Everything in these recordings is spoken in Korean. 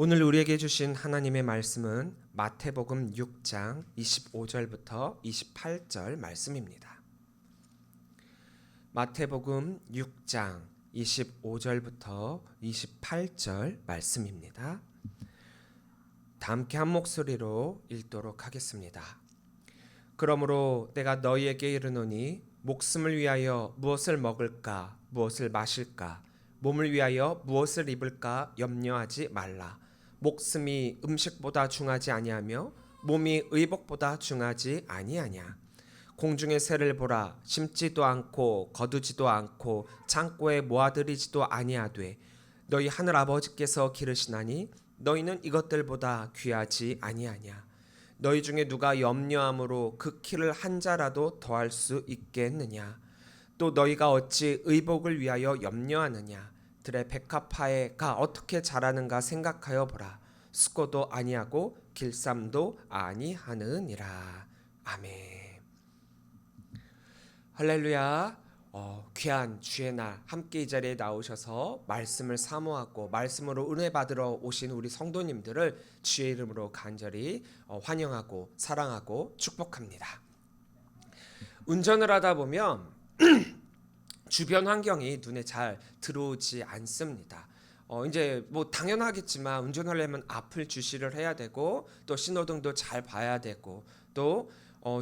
오늘 우리에게 주신 하나님의 말씀은 마태복음 6장 25절부터 28절 말씀입니다. 마태복음 6장 25절부터 28절 말씀입니다. 다 함께 한 목소리로 읽도록 하겠습니다. 그러므로 내가 너희에게 이르노니 목숨을 위하여 무엇을 먹을까 무엇을 마실까 몸을 위하여 무엇을 입을까 염려하지 말라. 목숨이 음식보다 중하지 아니하며 몸이 의복보다 중하지 아니하냐. 공중의 새를 보라. 심지도 않고 거두지도 않고 창고에 모아들이지도 아니하되 너희 하늘 아버지께서 기르시나니 너희는 이것들보다 귀하지 아니하냐. 너희 중에 누가 염려함으로 그 키를 한 자라도 더할 수 있겠느냐. 또 너희가 어찌 의복을 위하여 염려하느냐. 들의 백합화가 어떻게 자라는가 생각하여 보라. 수고도 아니하고 길쌈도 아니하느니라. 아멘. 할렐루야. 귀한 주의 날 함께 이 자리에 나오셔서 말씀을 사모하고 말씀으로 은혜 받으러 오신 우리 성도님들을 주의 이름으로 간절히 환영하고 사랑하고 축복합니다. 운전을 하다 보면 주변 환경이 눈에 잘 들어오지 않습니다. 이제 뭐 당연하겠지만 운전하려면 앞을 주시를 해야 되고 또 신호등도 잘 봐야 되고 또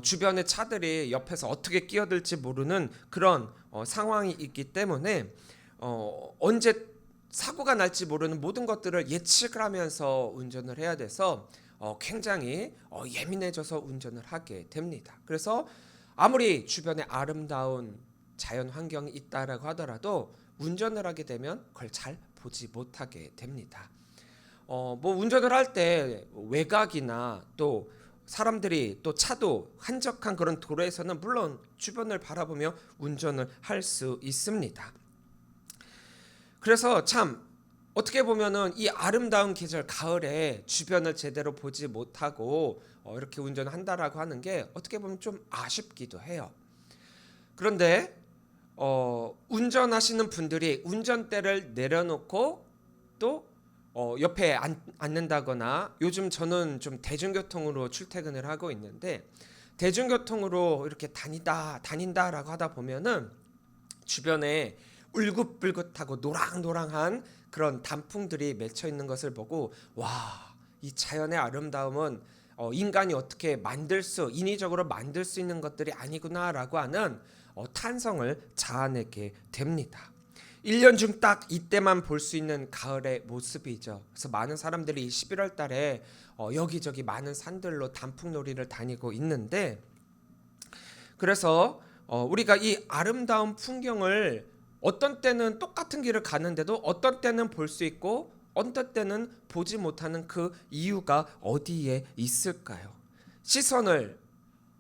주변의 차들이 옆에서 어떻게 끼어들지 모르는 그런 상황이 있기 때문에 언제 사고가 날지 모르는 모든 것들을 예측을 하면서 운전을 해야 돼서 굉장히 예민해져서 운전을 하게 됩니다. 그래서 아무리 주변에 아름다운 자연 환경이 있다라고 하더라도 운전을 하게 되면 그걸 잘 보지 못하게 됩니다. 뭐 운전을 할 때 외곽이나 또 사람들이 또 차도 한적한 그런 도로에서는 물론 주변을 바라보며 운전을 할 수 있습니다. 그래서 참 어떻게 보면은 이 아름다운 계절 가을에 주변을 제대로 보지 못하고 이렇게 운전을 한다라고 하는 게 어떻게 보면 좀 아쉽기도 해요. 그런데 운전하시는 분들이 운전대를 내려놓고 또 옆에 앉는다거나 요즘 저는 좀 대중교통으로 출퇴근을 하고 있는데 대중교통으로 이렇게 다닌다라고 하다 보면은 주변에 울긋불긋하고 노랑노랑한 그런 단풍들이 맺혀 있는 것을 보고 와, 이 자연의 아름다움은 인간이 어떻게 인위적으로 만들 수 있는 것들이 아니구나라고 하는 탄성을 자아내게 됩니다. 1년 중 딱 이때만 볼 수 있는 가을의 모습이죠. 그래서 많은 사람들이 11월 달에 여기저기 많은 산들로 단풍놀이를 다니고 있는데 그래서 우리가 이 아름다운 풍경을 어떤 때는 똑같은 길을 가는데도 어떤 때는 볼 수 있고 어떤 때는 보지 못하는 그 이유가 어디에 있을까요? 시선을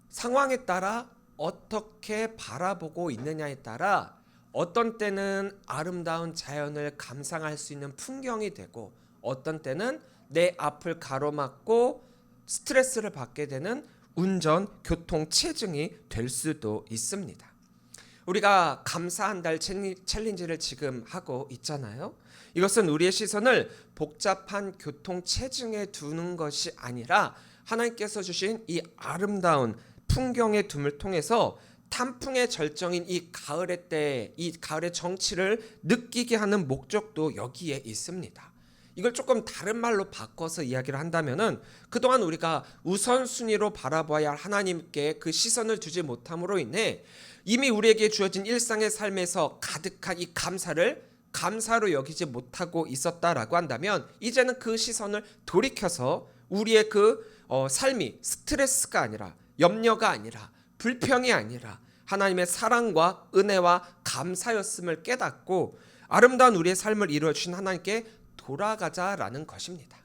상황에 따라 어떻게 바라보고 있느냐에 따라 어떤 때는 아름다운 자연을 감상할 수 있는 풍경이 되고 어떤 때는 내 앞을 가로막고 스트레스를 받게 되는 운전, 교통 체증이 될 수도 있습니다. 우리가 감사 한 달 챌린지를 지금 하고 있잖아요. 이것은 우리의 시선을 복잡한 교통 체증에 두는 것이 아니라 하나님께서 주신 이 아름다운 풍경의 둠을 통해서 탄풍의 절정인 이 가을의 때, 이 가을의 정취를 느끼게 하는 목적도 여기에 있습니다. 이걸 조금 다른 말로 바꿔서 이야기를 한다면은 그동안 우리가 우선순위로 바라봐야 할 하나님께 그 시선을 두지 못함으로 인해 이미 우리에게 주어진 일상의 삶에서 가득한 이 감사로 여기지 못하고 있었다라고 한다면 이제는 그 시선을 돌이켜서 우리의 그 삶이 스트레스가 아니라 염려가 아니라 불평이 아니라 하나님의 사랑과 은혜와 감사였음을 깨닫고 아름다운 우리의 삶을 이루어주신 하나님께 돌아가자라는 것입니다.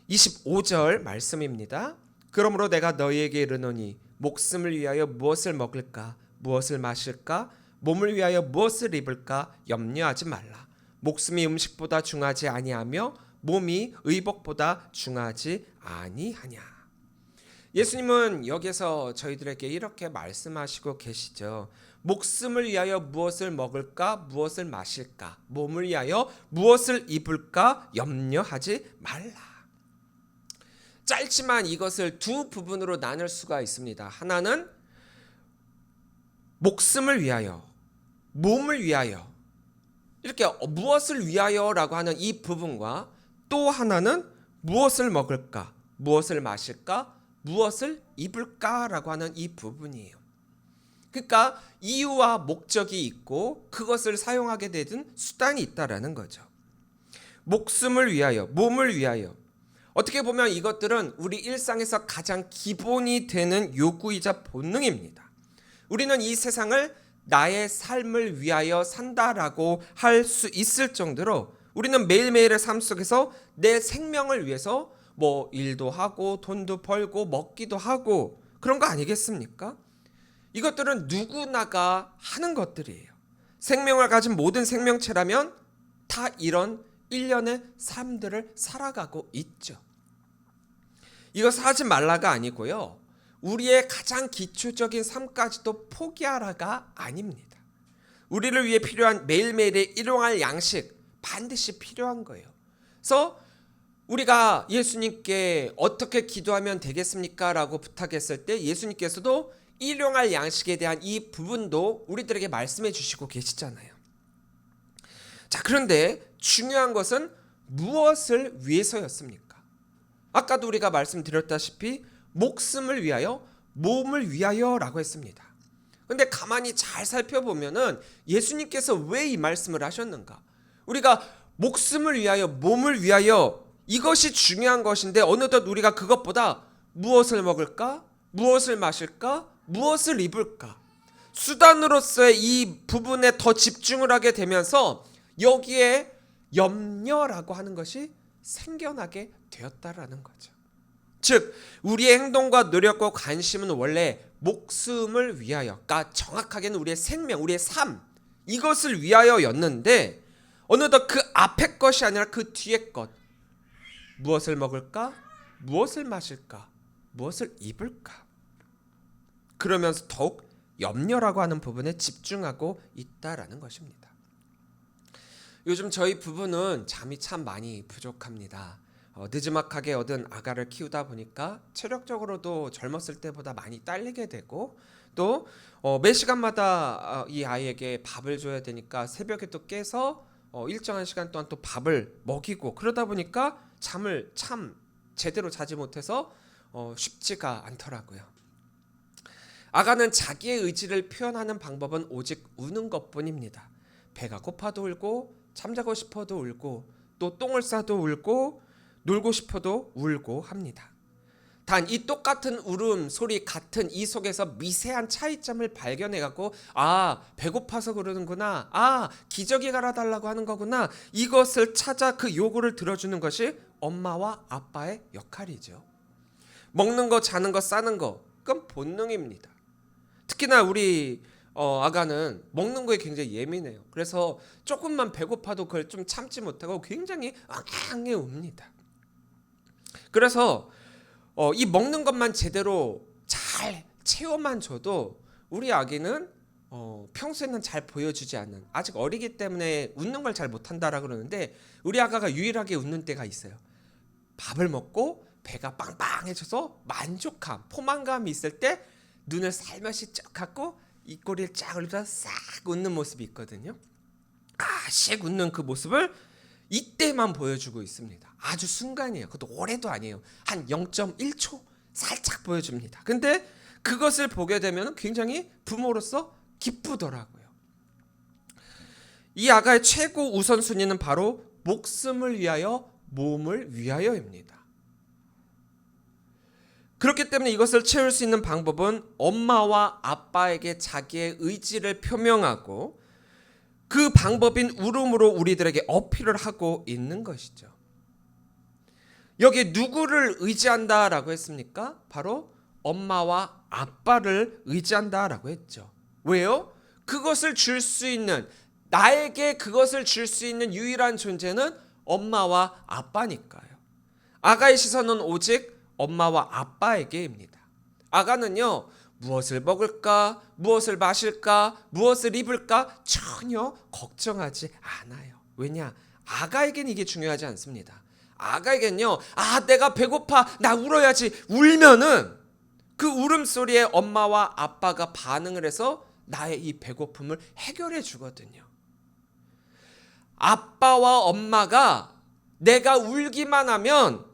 25절 말씀입니다. 그러므로 내가 너희에게 이르노니 목숨을 위하여 무엇을 먹을까 무엇을 마실까 몸을 위하여 무엇을 입을까 염려하지 말라. 목숨이 음식보다 중하지 아니하며 몸이 의복보다 중하지 아니하냐. 예수님은 여기서 저희들에게 이렇게 말씀하시고 계시죠. 목숨을 위하여 무엇을 먹을까, 무엇을 마실까, 몸을 위하여 무엇을 입을까 염려하지 말라. 짧지만 이것을 두 부분으로 나눌 수가 있습니다. 하나는 목숨을 위하여, 몸을 위하여, 이렇게 무엇을 위하여라고 하는 이 부분과, 또 하나는 무엇을 먹을까, 무엇을 마실까, 무엇을 입을까라고 하는 이 부분이에요. 그러니까 이유와 목적이 있고 그것을 사용하게 되는 수단이 있다라는 거죠. 목숨을 위하여, 몸을 위하여. 어떻게 보면 이것들은 우리 일상에서 가장 기본이 되는 요구이자 본능입니다. 우리는 이 세상을 나의 삶을 위하여 산다라고 할 수 있을 정도로 우리는 매일매일의 삶 속에서 내 생명을 위해서 뭐 일도 하고 돈도 벌고 먹기도 하고 그런 거 아니겠습니까? 이것들은 누구나가 하는 것들이에요. 생명을 가진 모든 생명체라면 다 이런 일련의 삶들을 살아가고 있죠. 이것을 하지 말라가 아니고요, 우리의 가장 기초적인 삶까지도 포기하라가 아닙니다. 우리를 위해 필요한 매일매일의 일용할 양식 반드시 필요한 거예요. 그래서 우리가 예수님께 어떻게 기도하면 되겠습니까? 라고 부탁했을 때 예수님께서도 일용할 양식에 대한 이 부분도 우리들에게 말씀해 주시고 계시잖아요. 자, 그런데 중요한 것은 무엇을 위해서였습니까? 아까도 우리가 말씀드렸다시피 목숨을 위하여, 몸을 위하여라고 했습니다. 근데 가만히 잘 살펴보면은 예수님께서 왜 이 말씀을 하셨는가? 우리가 목숨을 위하여, 몸을 위하여, 이것이 중요한 것인데 어느덧 우리가 그것보다 무엇을 먹을까? 무엇을 마실까? 무엇을 입을까? 수단으로서의 이 부분에 더 집중을 하게 되면서 여기에 염려라고 하는 것이 생겨나게 되었다라는 거죠. 즉 우리의 행동과 노력과 관심은 원래 목숨을 위하여, 그러니까 정확하게는 우리의 생명, 우리의 삶, 이것을 위하여였는데 어느덧 그 앞의 것이 아니라 그 뒤의 것, 무엇을 먹을까? 무엇을 마실까? 무엇을 입을까? 그러면서 더욱 염려라고 하는 부분에 집중하고 있다라는 것입니다. 요즘 저희 부부는 잠이 참 많이 부족합니다. 느지막하게 얻은 아가를 키우다 보니까 체력적으로도 젊었을 때보다 많이 딸리게 되고, 또 매 시간마다 이 아이에게 밥을 줘야 되니까 새벽에 또 깨서 일정한 시간 동안 또 밥을 먹이고, 그러다 보니까 잠을 참 제대로 자지 못해서 쉽지가 않더라고요. 아가는 자기의 의지를 표현하는 방법은 오직 우는 것뿐입니다. 배가 고파도 울고, 잠자고 싶어도 울고, 또 똥을 싸도 울고, 놀고 싶어도 울고 합니다. 단 이 똑같은 울음 소리 같은 이 속에서 미세한 차이점을 발견해갖고, 아, 배고파서 그러는구나, 아, 기저귀 갈아달라고 하는 거구나, 이것을 찾아 그 요구를 들어주는 것이 엄마와 아빠의 역할이죠. 먹는 거, 자는 거, 싸는 거, 그건 본능입니다. 특히나 우리 아가는 먹는 거에 굉장히 예민해요. 그래서 조금만 배고파도 그걸 좀 참지 못하고 굉장히 앙앙해 웁니다. 그래서 이 먹는 것만 제대로 잘 채워만 줘도 우리 아기는 평소에는 잘 보여주지 않는, 아직 어리기 때문에 웃는 걸 잘 못한다라고 그러는데, 우리 아가가 유일하게 웃는 때가 있어요. 밥을 먹고 배가 빵빵해져서 만족감, 포만감이 있을 때 눈을 살며시 쩍 감고 입꼬리를 쫙 올려서 싹 웃는 모습이 있거든요. 씩 웃는 그 모습을 이때만 보여주고 있습니다. 아주 순간이에요. 그것도 오래도 아니에요. 한 0.1초 살짝 보여줍니다. 근데 그것을 보게 되면 굉장히 부모로서 기쁘더라고요. 이 아가의 최고 우선순위는 바로 목숨을 위하여, 몸을 위하여입니다. 그렇기 때문에 이것을 채울 수 있는 방법은 엄마와 아빠에게 자기의 의지를 표명하고 그 방법인 울음으로 우리들에게 어필을 하고 있는 것이죠. 여기 누구를 의지한다라고 했습니까? 바로 엄마와 아빠를 의지한다라고 했죠. 왜요? 그것을 줄 수 있는, 나에게 그것을 줄 수 있는 유일한 존재는 엄마와 아빠니까요. 아가의 시선은 오직 엄마와 아빠에게입니다. 아가는요, 무엇을 먹을까, 무엇을 마실까, 무엇을 입을까 전혀 걱정하지 않아요. 왜냐? 아가에겐 이게 중요하지 않습니다. 아가에겐요, 내가 배고파, 나 울어야지. 울면은 그 울음소리에 엄마와 아빠가 반응을 해서 나의 이 배고픔을 해결해 주거든요. 아빠와 엄마가 내가 울기만 하면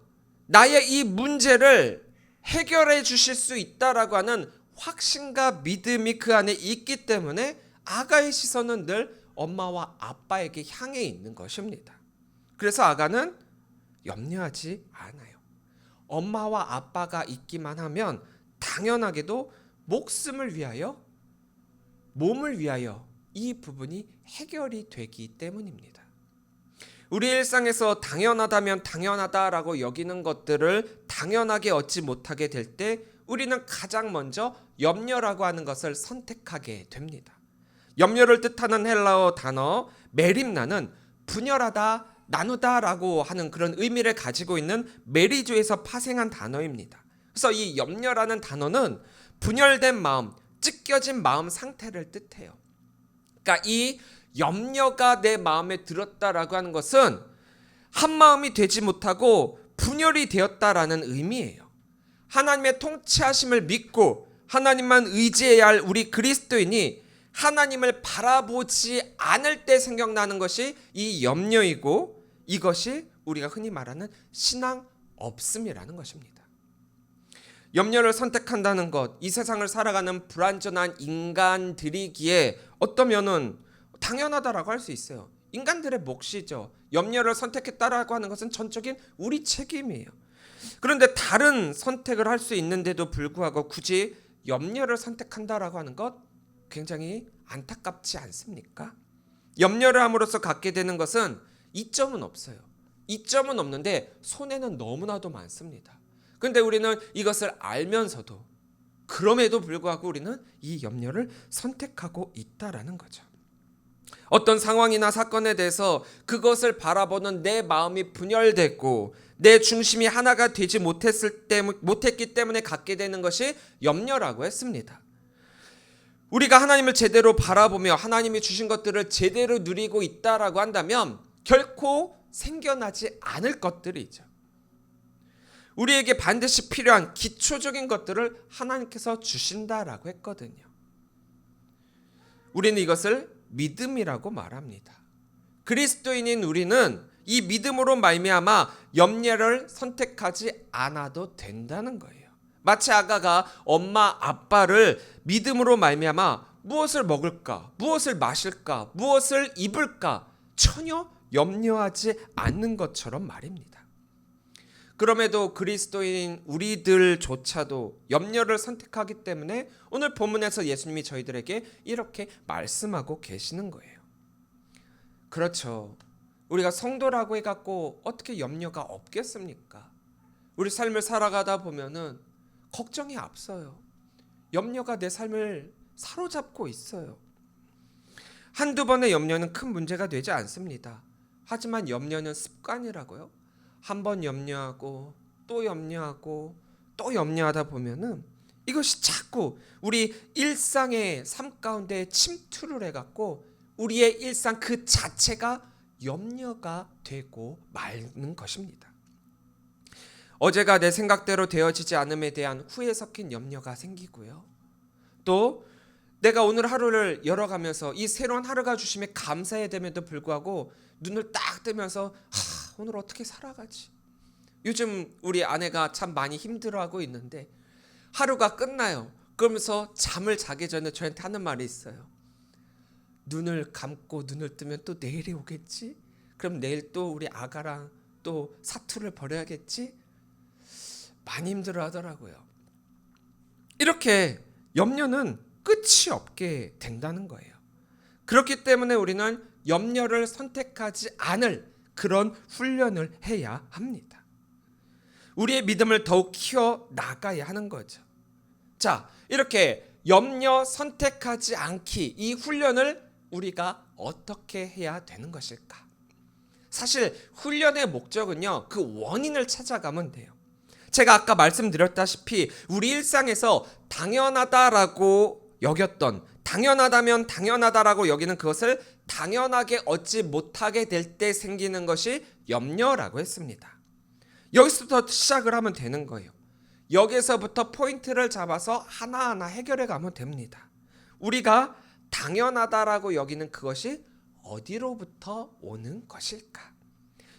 나의 이 문제를 해결해 주실 수 있다라고 하는 확신과 믿음이 그 안에 있기 때문에 아가의 시선은 늘 엄마와 아빠에게 향해 있는 것입니다. 그래서 아가는 염려하지 않아요. 엄마와 아빠가 있기만 하면 당연하게도 목숨을 위하여, 몸을 위하여 이 부분이 해결이 되기 때문입니다. 우리 일상에서 당연하다면 당연하다라고 여기는 것들을 당연하게 얻지 못하게 될 때 우리는 가장 먼저 염려라고 하는 것을 선택하게 됩니다. 염려를 뜻하는 헬라어 단어 메림나는 분열하다, 나누다라고 하는 그런 의미를 가지고 있는 메리조에서 파생한 단어입니다. 그래서 이 염려라는 단어는 분열된 마음, 찢겨진 마음 상태를 뜻해요. 그러니까 이 염려가 내 마음에 들었다라고 하는 것은 한 마음이 되지 못하고 분열이 되었다라는 의미예요. 하나님의 통치하심을 믿고 하나님만 의지해야 할 우리 그리스도인이 하나님을 바라보지 않을 때 생각나는 것이 이 염려이고, 이것이 우리가 흔히 말하는 신앙 없음이라는 것입니다. 염려를 선택한다는 것, 이 세상을 살아가는 불완전한 인간들이기에 어떠면은 당연하다라고 할 수 있어요. 인간들의 몫이죠. 염려를 선택했다라고 하는 것은 전적인 우리 책임이에요. 그런데 다른 선택을 할 수 있는데도 불구하고 굳이 염려를 선택한다라고 하는 것 굉장히 안타깝지 않습니까? 염려를 함으로써 갖게 되는 것은 이점은 없어요. 이점은 없는데 손해는 너무나도 많습니다. 그런데 우리는 이것을 알면서도, 그럼에도 불구하고 우리는 이 염려를 선택하고 있다라는 거죠. 어떤 상황이나 사건에 대해서 그것을 바라보는 내 마음이 분열됐고 내 중심이 하나가 되지 못했기 때문에 갖게 되는 것이 염려라고 했습니다. 우리가 하나님을 제대로 바라보며 하나님이 주신 것들을 제대로 누리고 있다라고 한다면 결코 생겨나지 않을 것들이죠. 우리에게 반드시 필요한 기초적인 것들을 하나님께서 주신다라고 했거든요. 우리는 이것을 믿음이라고 말합니다. 그리스도인인 우리는 이 믿음으로 말미암아 염려를 선택하지 않아도 된다는 거예요. 마치 아가가 엄마 아빠를 믿음으로 말미암아 무엇을 먹을까, 무엇을 마실까, 무엇을 입을까 전혀 염려하지 않는 것처럼 말입니다. 그럼에도 그리스도인 우리들조차도 염려를 선택하기 때문에 오늘 본문에서 예수님이 저희들에게 이렇게 말씀하고 계시는 거예요. 그렇죠. 우리가 성도라고 해갖고 어떻게 염려가 없겠습니까? 우리 삶을 살아가다 보면은 걱정이 앞서요. 염려가 내 삶을 사로잡고 있어요. 한두 번의 염려는 큰 문제가 되지 않습니다. 하지만 염려는 습관이라고요. 한 번 염려하고 또 염려하고 또 염려하다 보면은 이것이 자꾸 우리 일상의 삶 가운데 침투를 해갖고 우리의 일상 그 자체가 염려가 되고 마는 것입니다. 어제가 내 생각대로 되어지지 않음에 대한 후에 섞인 염려가 생기고요. 또 내가 오늘 하루를 열어가면서 이 새로운 하루가 주심에 감사해야 됨에도 불구하고 눈을 딱 뜨면서 오늘 어떻게 살아가지? 요즘 우리 아내가 참 많이 힘들어하고 있는데 하루가 끝나요. 그러면서 잠을 자기 전에 저한테 하는 말이 있어요. 눈을 감고 눈을 뜨면 또 내일이 오겠지? 그럼 내일 또 우리 아가랑 또 사투를 벌여야겠지? 많이 힘들어 하더라고요. 이렇게 염려는 끝이 없게 된다는 거예요. 그렇기 때문에 우리는 염려를 선택하지 않을 그런 훈련을 해야 합니다. 우리의 믿음을 더욱 키워 나가야 하는 거죠. 자, 이렇게 염려 선택하지 않기, 이 훈련을 우리가 어떻게 해야 되는 것일까? 사실 훈련의 목적은요, 그 원인을 찾아가면 돼요. 제가 아까 말씀드렸다시피 우리 일상에서 당연하다라고 여겼던, 당연하다면 당연하다라고 여기는 그것을 당연하게 얻지 못하게 될 때 생기는 것이 염려라고 했습니다. 여기서부터 시작을 하면 되는 거예요. 여기서부터 포인트를 잡아서 하나하나 해결해 가면 됩니다. 우리가 당연하다라고 여기는 그것이 어디로부터 오는 것일까?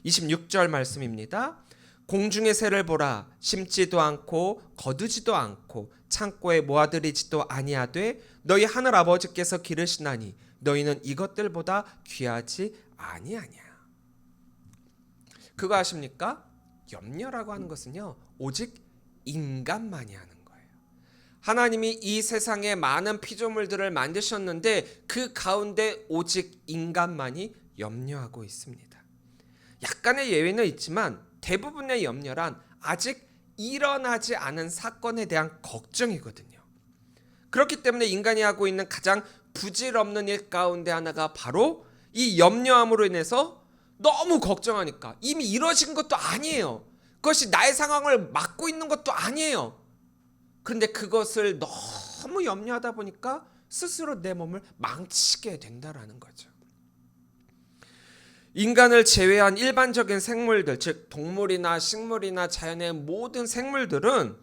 26절 말씀입니다. 공중의 새를 보라. 심지도 않고 거두지도 않고 창고에 모아들이지도 아니하되 너희 하늘 아버지께서 기르시나니 너희는 이것들보다 귀하지 아니하냐. 그거 아십니까? 염려라고 하는 것은요, 오직 인간만이 하는 거예요. 하나님이 이 세상에 많은 피조물들을 만드셨는데 그 가운데 오직 인간만이 염려하고 있습니다. 약간의 예외는 있지만 대부분의 염려란 아직 일어나지 않은 사건에 대한 걱정이거든요. 그렇기 때문에 인간이 하고 있는 가장 부질없는 일 가운데 하나가 바로 이 염려함으로 인해서 너무 걱정하니까, 이미 이루어진 것도 아니에요. 그것이 나의 상황을 막고 있는 것도 아니에요. 그런데 그것을 너무 염려하다 보니까 스스로 내 몸을 망치게 된다라는 거죠. 인간을 제외한 일반적인 생물들, 즉 동물이나 식물이나 자연의 모든 생물들은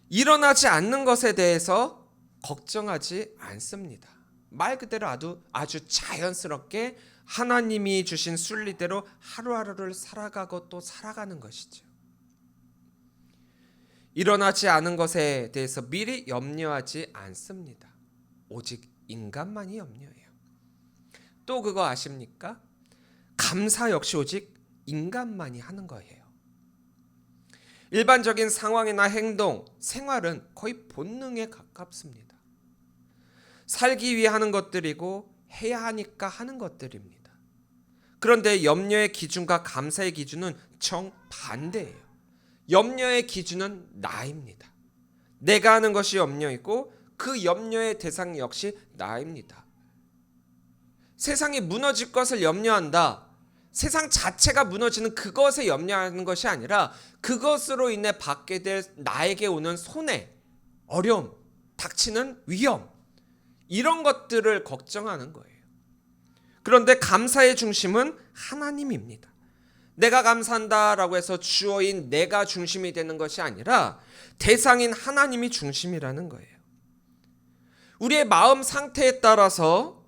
일어나지 않는 것에 대해서 걱정하지 않습니다. 말 그대로 아주 자연스럽게 하나님이 주신 순리대로 하루하루를 살아가고 또 살아가는 것이죠. 일어나지 않은 것에 대해서 미리 염려하지 않습니다. 오직 인간만이 염려해요. 또 그거 아십니까? 감사 역시 오직 인간만이 하는 거예요. 일반적인 상황이나 행동, 생활은 거의 본능에 가깝습니다. 살기 위해 하는 것들이고 해야 하니까 하는 것들입니다. 그런데 염려의 기준과 감사의 기준은 정반대예요. 염려의 기준은 나입니다. 내가 하는 것이 염려이고 그 염려의 대상 역시 나입니다. 세상이 무너질 것을 염려한다. 세상 자체가 무너지는 그것에 염려하는 것이 아니라 그것으로 인해 받게 될 나에게 오는 손해, 어려움, 닥치는 위험, 이런 것들을 걱정하는 거예요. 그런데 감사의 중심은 하나님입니다. 내가 감사한다라고 해서 주어인 내가 중심이 되는 것이 아니라 대상인 하나님이 중심이라는 거예요. 우리의 마음 상태에 따라서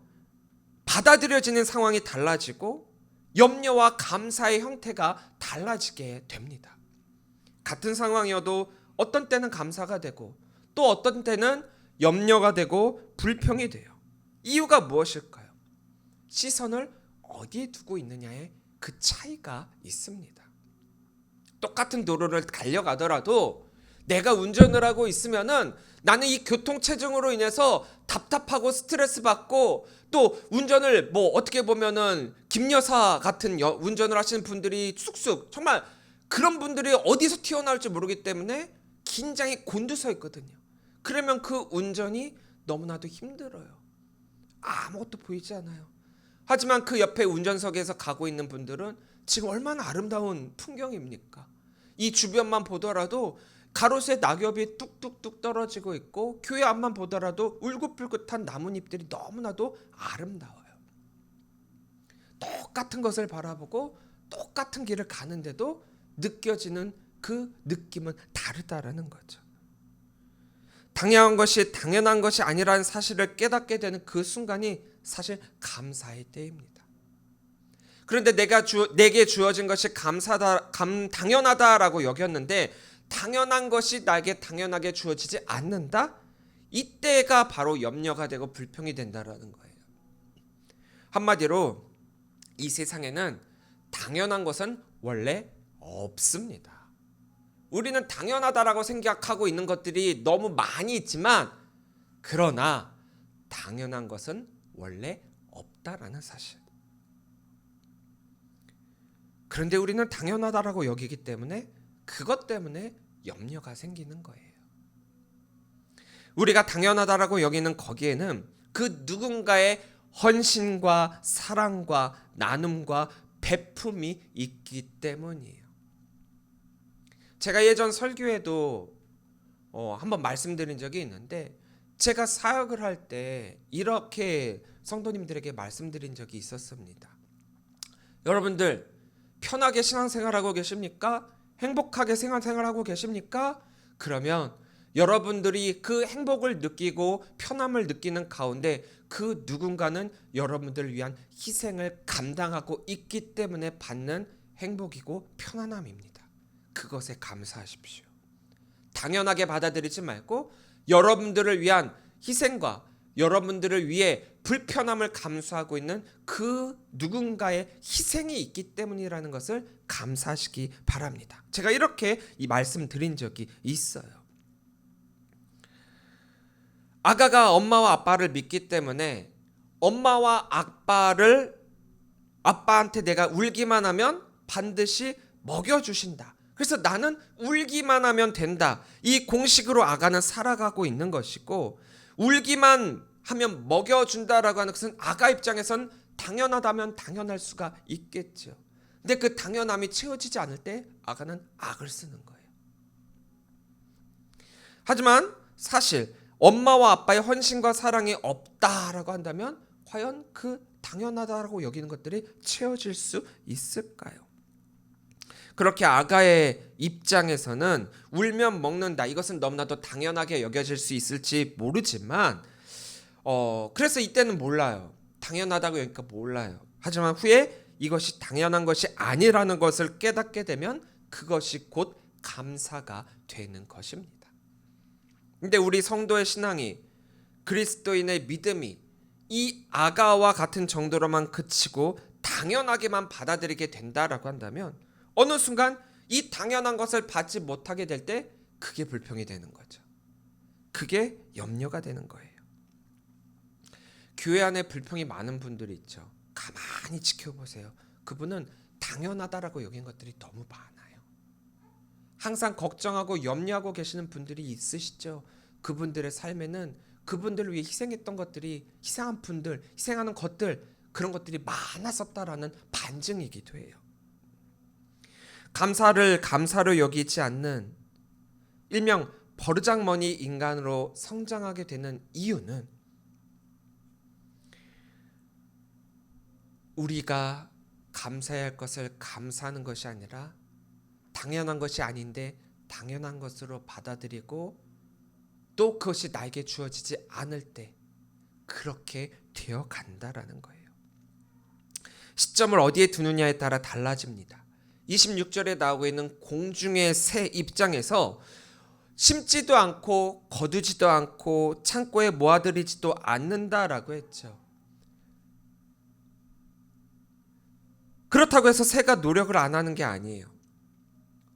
받아들여지는 상황이 달라지고 염려와 감사의 형태가 달라지게 됩니다. 같은 상황이어도 어떤 때는 감사가 되고 또 어떤 때는 염려가 되고 불평이 돼요. 이유가 무엇일까요? 시선을 어디에 두고 있느냐에 그 차이가 있습니다. 똑같은 도로를 달려가더라도 내가 운전을 하고 있으면은 나는 이 교통체증으로 인해서 답답하고 스트레스 받고 또 운전을 어떻게 보면은 김여사 같은 운전을 하시는 분들이 쑥쑥 정말 그런 분들이 어디서 튀어나올지 모르기 때문에 긴장이 곤두서 있거든요. 그러면 그 운전이 너무나도 힘들어요. 아무것도 보이지 않아요. 하지만 그 옆에 운전석에서 가고 있는 분들은 지금 얼마나 아름다운 풍경입니까? 이 주변만 보더라도 가로수에 낙엽이 뚝뚝뚝 떨어지고 있고 교회 앞만 보더라도 울긋불긋한 나뭇잎들이 너무나도 아름다워요. 똑같은 것을 바라보고 똑같은 길을 가는데도 느껴지는 그 느낌은 다르다라는 거죠. 당연한 것이 아니라는 사실을 깨닫게 되는 그 순간이 사실 감사의 때입니다. 그런데 내게 주어진 것이 당연하다라고 여겼는데 당연한 것이 나에게 당연하게 주어지지 않는다? 이때가 바로 염려가 되고 불평이 된다라는 거예요. 한마디로 이 세상에는 당연한 것은 원래 없습니다. 우리는 당연하다라고 생각하고 있는 것들이 너무 많이 있지만 그러나 당연한 것은 원래 없다라는 사실. 그런데 우리는 당연하다라고 여기기 때문에 그것 때문에 염려가 생기는 거예요. 우리가 당연하다라고 여기는 거기에는 그 누군가의 헌신과 사랑과 나눔과 베품이 있기 때문이에요. 제가 예전 설교에도 한번 말씀드린 적이 있는데, 제가 사역을 할 때 이렇게 성도님들에게 말씀드린 적이 있었습니다. 여러분들 편하게 신앙생활하고 계십니까? 행복하게 생활하고 계십니까? 그러면 여러분들이 그 행복을 느끼고 편함을 느끼는 가운데 그 누군가는 여러분들을 위한 희생을 감당하고 있기 때문에 받는 행복이고 편안함입니다. 그것에 감사하십시오. 당연하게 받아들이지 말고 여러분들을 위한 희생과 여러분들을 위해 불편함을 감수하고 있는 그 누군가의 희생이 있기 때문이라는 것을 감사하시기 바랍니다. 제가 이렇게 이 말씀 드린 적이 있어요. 아가가 엄마와 아빠를 믿기 때문에 엄마와 아빠한테 내가 울기만 하면 반드시 먹여주신다. 그래서 나는 울기만 하면 된다. 이 공식으로 아가는 살아가고 있는 것이고, 울기만 하면 먹여준다라고 하는 것은 아가 입장에선 당연하다면 당연할 수가 있겠죠. 근데 그 당연함이 채워지지 않을 때 아가는 악을 쓰는 거예요. 하지만 사실 엄마와 아빠의 헌신과 사랑이 없다라고 한다면 과연 그 당연하다라고 여기는 것들이 채워질 수 있을까요? 그렇게 아가의 입장에서는 울면 먹는다, 이것은 너무나도 당연하게 여겨질 수 있을지 모르지만 그래서 이때는 몰라요. 당연하다고 여기니까 몰라요. 하지만 후에 이것이 당연한 것이 아니라는 것을 깨닫게 되면 그것이 곧 감사가 되는 것입니다. 근데 우리 성도의 신앙이, 그리스도인의 믿음이 이 아가와 같은 정도로만 그치고 당연하게만 받아들이게 된다라고 한다면 어느 순간 이 당연한 것을 받지 못하게 될 때 그게 불평이 되는 거죠. 그게 염려가 되는 거예요. 교회 안에 불평이 많은 분들이 있죠. 가만히 지켜보세요. 그분은 당연하다라고 여긴 것들이 너무 많아요. 항상 걱정하고 염려하고 계시는 분들이 있으시죠. 그분들의 삶에는 그분들을 위해 희생했던 것들이, 희생하는 것들, 그런 것들이 많았었다라는 반증이기도 해요. 감사를 감사로 여기지 않는 일명 버르장머니 인간으로 성장하게 되는 이유는 우리가 감사해야 할 것을 감사하는 것이 아니라 당연한 것이 아닌데 당연한 것으로 받아들이고 또 그것이 나에게 주어지지 않을 때 그렇게 되어 간다라는 거예요. 시점을 어디에 두느냐에 따라 달라집니다. 26절에 나오고 있는 공중의 새 입장에서 심지도 않고 거두지도 않고 창고에 모아들이지도 않는다라고 했죠. 그렇다고 해서 새가 노력을 안 하는 게 아니에요.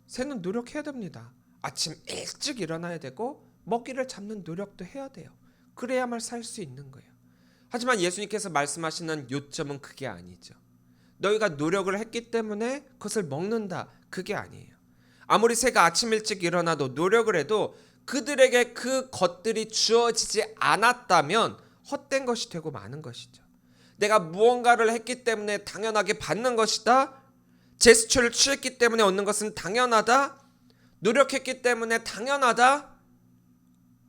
새는 노력해야 됩니다. 아침 일찍 일어나야 되고 먹이를 잡는 노력도 해야 돼요. 그래야만 살 수 있는 거예요. 하지만 예수님께서 말씀하시는 요점은 그게 아니죠. 너희가 노력을 했기 때문에 그것을 먹는다, 그게 아니에요. 아무리 새가 아침 일찍 일어나도 노력을 해도 그들에게 그 것들이 주어지지 않았다면 헛된 것이 되고 마는 것이죠. 내가 무언가를 했기 때문에 당연하게 받는 것이다, 제스처를 취했기 때문에 얻는 것은 당연하다, 노력했기 때문에 당연하다,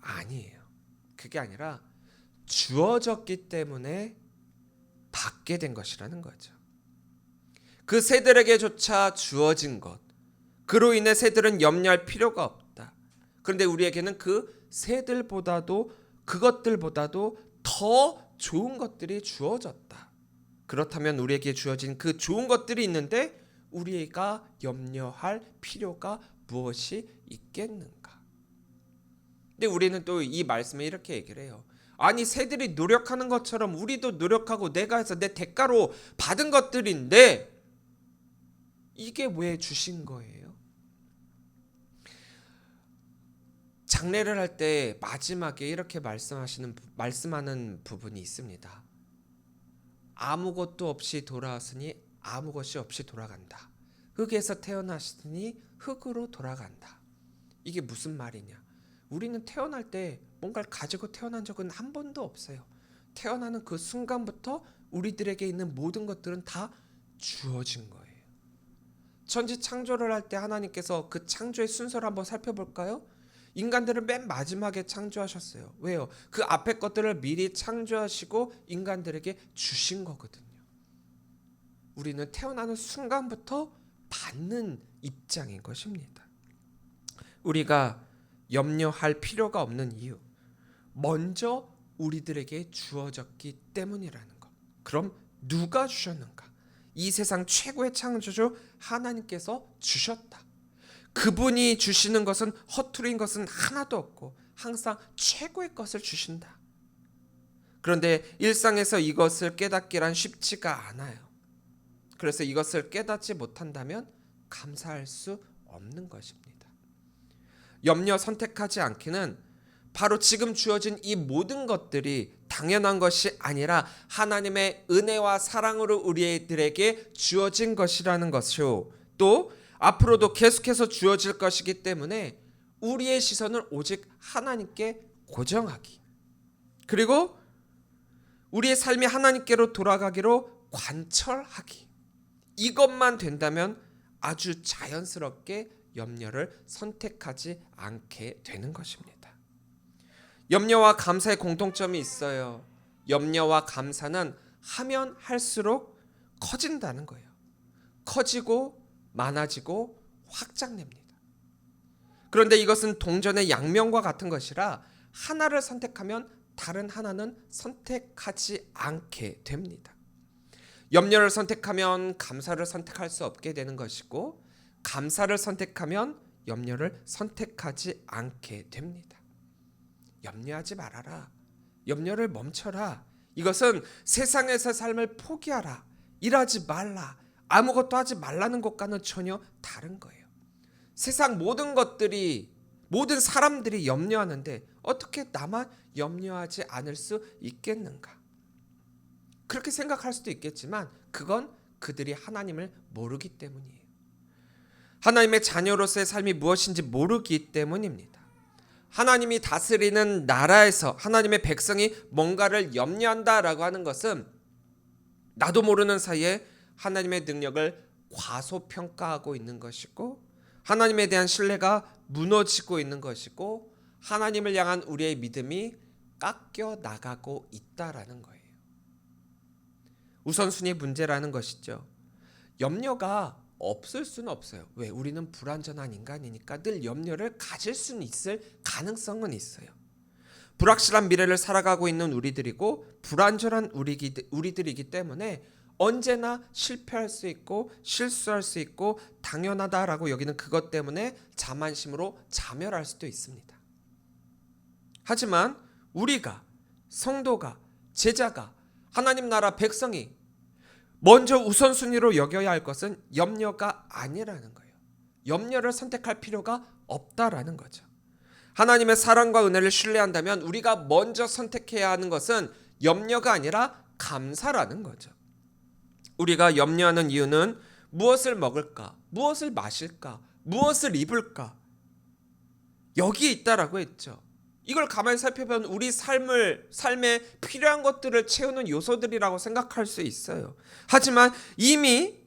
아니에요. 그게 아니라 주어졌기 때문에 받게 된 것이라는 거죠. 그 새들에게조차 주어진 것, 그로 인해 새들은 염려할 필요가 없다. 그런데 우리에게는 그 새들보다도, 그것들보다도 더 좋은 것들이 주어졌다. 그렇다면 우리에게 주어진 그 좋은 것들이 있는데 우리가 염려할 필요가 무엇이 있겠는가? 근데 우리는 또 이 말씀에 이렇게 얘기를 해요. 아니, 새들이 노력하는 것처럼 우리도 노력하고 내가 해서 내 대가로 받은 것들인데 이게 왜 주신 거예요? 장례를 할 때 마지막에 이렇게 말씀하는 부분이 있습니다. 아무것도 없이 돌아왔으니 아무것이 없이 돌아간다. 흙에서 태어났으니 흙으로 돌아간다. 이게 무슨 말이냐? 우리는 태어날 때 뭔가를 가지고 태어난 적은 한 번도 없어요. 태어나는 그 순간부터 우리들에게 있는 모든 것들은 다 주어진 거예요. 천지 창조를 할 때 하나님께서 그 창조의 순서를 한번 살펴볼까요? 인간들을 맨 마지막에 창조하셨어요. 왜요? 그 앞에 것들을 미리 창조하시고 인간들에게 주신 거거든요. 우리는 태어나는 순간부터 받는 입장인 것입니다. 우리가 염려할 필요가 없는 이유, 먼저 우리들에게 주어졌기 때문이라는 것. 그럼 누가 주셨는가? 이 세상 최고의 창조주 하나님께서 주셨다. 그분이 주시는 것은 허투루인 것은 하나도 없고 항상 최고의 것을 주신다. 그런데 일상에서 이것을 깨닫기란 쉽지가 않아요. 그래서 이것을 깨닫지 못한다면 감사할 수 없는 것입니다. 염려 선택하지 않기는 바로 지금 주어진 이 모든 것들이 당연한 것이 아니라 하나님의 은혜와 사랑으로 우리들에게 주어진 것이라는 것이요. 또 앞으로도 계속해서 주어질 것이기 때문에 우리의 시선을 오직 하나님께 고정하기. 그리고 우리의 삶이 하나님께로 돌아가기로 관철하기. 이것만 된다면 아주 자연스럽게 염려를 선택하지 않게 되는 것입니다. 염려와 감사의 공통점이 있어요. 염려와 감사는 하면 할수록 커진다는 거예요. 커지고 많아지고 확장됩니다. 그런데 이것은 동전의 양면과 같은 것이라 하나를 선택하면 다른 하나는 선택하지 않게 됩니다. 염려를 선택하면 감사를 선택할 수 없게 되는 것이고 감사를 선택하면 염려를 선택하지 않게 됩니다. 염려하지 말아라. 염려를 멈춰라. 이것은 세상에서 삶을 포기하라. 일하지 말라. 아무것도 하지 말라는 것과는 전혀 다른 거예요. 세상 모든 것들이 모든 사람들이 염려하는데 어떻게 나만 염려하지 않을 수 있겠는가? 그렇게 생각할 수도 있겠지만 그건 그들이 하나님을 모르기 때문이에요. 하나님의 자녀로서의 삶이 무엇인지 모르기 때문입니다. 하나님이 다스리는 나라에서 하나님의 백성이 뭔가를 염려한다라고 하는 것은 나도 모르는 사이에 하나님의 능력을 과소평가하고 있는 것이고 하나님에 대한 신뢰가 무너지고 있는 것이고 하나님을 향한 우리의 믿음이 깎여 나가고 있다라는 거예요. 우선순위 문제라는 것이죠. 염려가 없을 수는 없어요. 왜? 우리는 불완전한 인간이니까 늘 염려를 가질 수는 있을 가능성은 있어요. 불확실한 미래를 살아가고 있는 우리들이고 불완전한 우리들이기 때문에 언제나 실패할 수 있고 실수할 수 있고 당연하다라고 여기는 그것 때문에 자만심으로 자멸할 수도 있습니다. 하지만 우리가 성도가 제자가 하나님 나라 백성이 먼저 우선순위로 여겨야 할 것은 염려가 아니라는 거예요. 염려를 선택할 필요가 없다라는 거죠. 하나님의 사랑과 은혜를 신뢰한다면 우리가 먼저 선택해야 하는 것은 염려가 아니라 감사라는 거죠. 우리가 염려하는 이유는 무엇을 먹을까? 무엇을 마실까? 무엇을 입을까? 여기에 있다라고 했죠. 이걸 가만히 살펴보면 우리 삶에 필요한 것들을 채우는 요소들이라고 생각할 수 있어요. 하지만 이미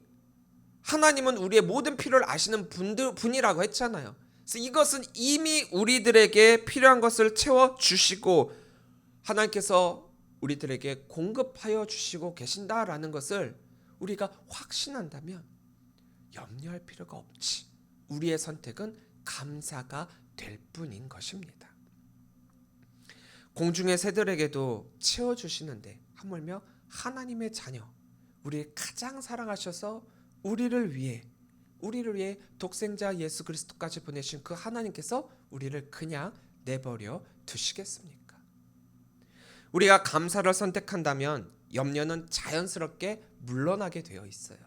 하나님은 우리의 모든 필요를 아시는 분이라고 했잖아요. 그래서 이것은 이미 우리들에게 필요한 것을 채워주시고 하나님께서 우리들에게 공급하여 주시고 계신다라는 것을 우리가 확신한다면 염려할 필요가 없지. 우리의 선택은 감사가 될 뿐인 것입니다. 공중의 새들에게도 채워주시는데 하물며 하나님의 자녀, 우리를 가장 사랑하셔서 우리를 위해 독생자 예수 그리스도까지 보내신 그 하나님께서 우리를 그냥 내버려 두시겠습니까? 우리가 감사를 선택한다면 염려는 자연스럽게 물러나게 되어 있어요.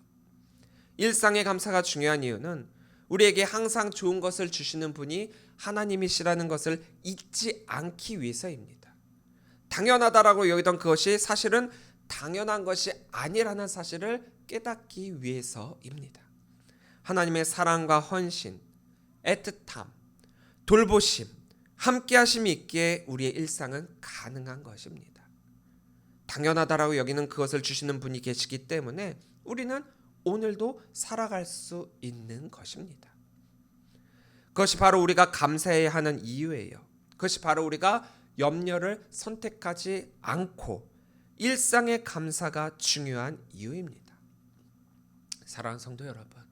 일상의 감사가 중요한 이유는 우리에게 항상 좋은 것을 주시는 분이 하나님이시라는 것을 잊지 않기 위해서입니다. 당연하다라고 여기던 그것이 사실은 당연한 것이 아니라는 사실을 깨닫기 위해서입니다. 하나님의 사랑과 헌신, 애틋함, 돌보심, 함께하심이 있기에 우리의 일상은 가능한 것입니다. 당연하다라고 여기는 그것을 주시는 분이 계시기 때문에 우리는 오늘도 살아갈 수 있는 것입니다. 그것이 바로 우리가 감사해야 하는 이유예요. 그것이 바로 우리가 염려를 선택하지 않고 일상의 감사가 중요한 이유입니다. 사랑하는 성도 여러분,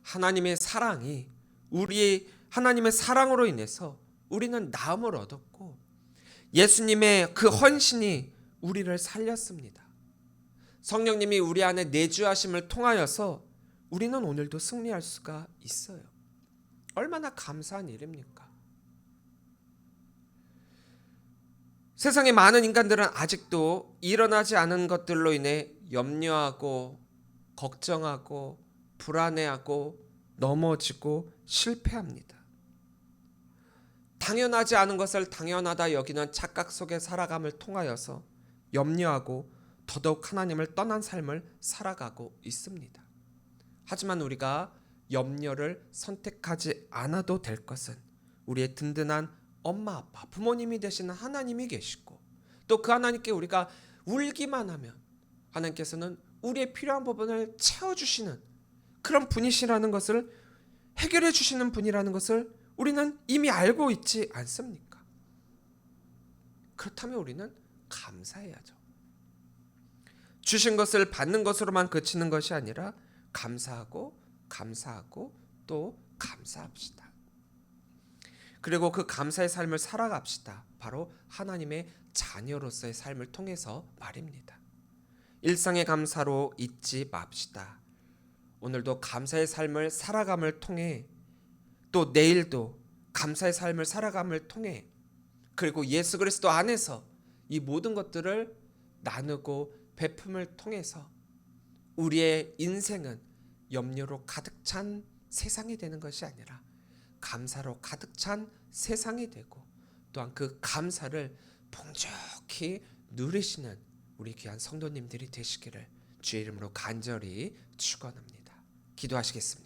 하나님의 사랑이 하나님의 사랑으로 인해서 우리는 나음을 얻었고 예수님의 그 헌신이 우리를 살렸습니다. 성령님이 우리 안에 내주하심을 통하여서 우리는 오늘도 승리할 수가 있어요. 얼마나 감사한 일입니까? 세상의 많은 인간들은 아직도 일어나지 않은 것들로 인해 염려하고 걱정하고 불안해하고 넘어지고 실패합니다. 당연하지 않은 것을 당연하다 여기는 착각 속에 살아감을 통하여서 염려하고 더더욱 하나님을 떠난 삶을 살아가고 있습니다. 하지만 우리가 염려를 선택하지 않아도 될 것은 우리의 든든한 엄마 아빠 부모님이 되시는 하나님이 계시고 또 그 하나님께 우리가 울기만 하면 하나님께서는 우리의 필요한 부분을 채워주시는 그런 분이시라는 것을 해결해 주시는 분이라는 것을 우리는 이미 알고 있지 않습니까? 그렇다면 우리는 감사해야죠. 주신 것을 받는 것으로만 그치는 것이 아니라 감사하고 또 감사합시다. 그리고 그 감사의 삶을 살아갑시다. 바로 하나님의 자녀로서의 삶을 통해서 말입니다. 일상의 감사로 잊지 맙시다. 오늘도 감사의 삶을 살아감을 통해 또 내일도 감사의 삶을 살아감을 통해 그리고 예수 그리스도 안에서 이 모든 것들을 나누고 베품을 통해서 우리의 인생은 염려로 가득 찬 세상이 되는 것이 아니라 감사로 가득 찬 세상이 되고 또한 그 감사를 풍족히 누리시는 우리 귀한 성도님들이 되시기를 주의 이름으로 간절히 축원합니다. 기도하시겠습니다.